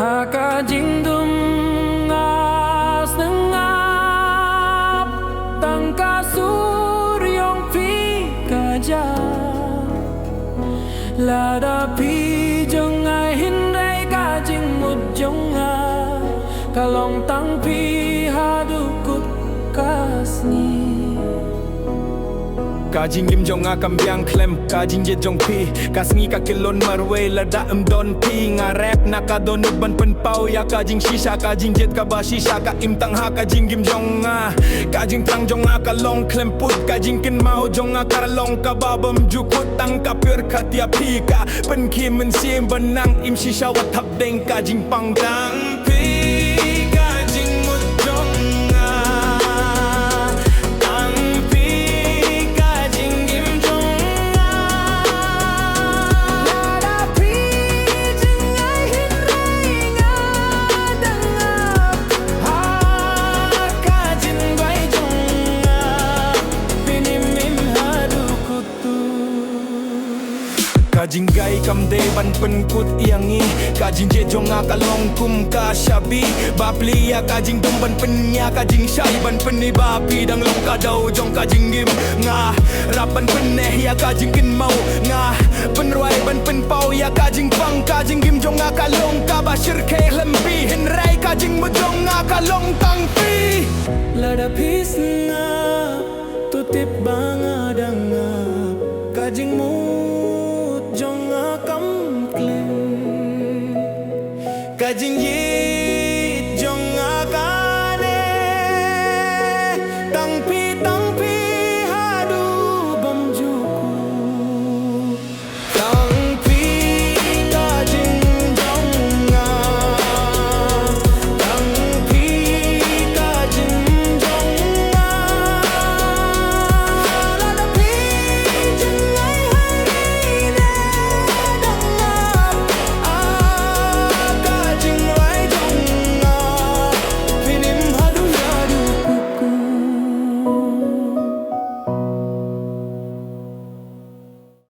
Hakajing dumngas nengap tangka suryong pikaja lada pijong ai hindai kajing mujjonga kalong tang pi hadukut kasni Kajing lim jong akam biang klem kajing je jong pi kasngi ka kilon marwe lada don pi nga rap nakadon ban pen pau ya kajing shisha kajing jet ka ba shisha ka im tang ha kajing gim jong kajing tang jong ka long klem put kajing kin mau jong ka long ka babam jukut tang ka pur khatia pi ka pen kim men sim benang im shisha wat thap deng kajing pang dang pi Kajing gai kam de ban pen kut yangi kajing je jong ka long kum ka shabi bapli ya kajing dum ban pen nya kajing shai ban pen ni bapi dang long ka dau jong kajing gim nga rap ban pen ne ya kajing kin mau nga pen roi ban pen pau ya kajing pang kajing gim jong ka long ka bashir ke lempi hin rai kajing mu jong ka long tang pi lada pisna tutip ba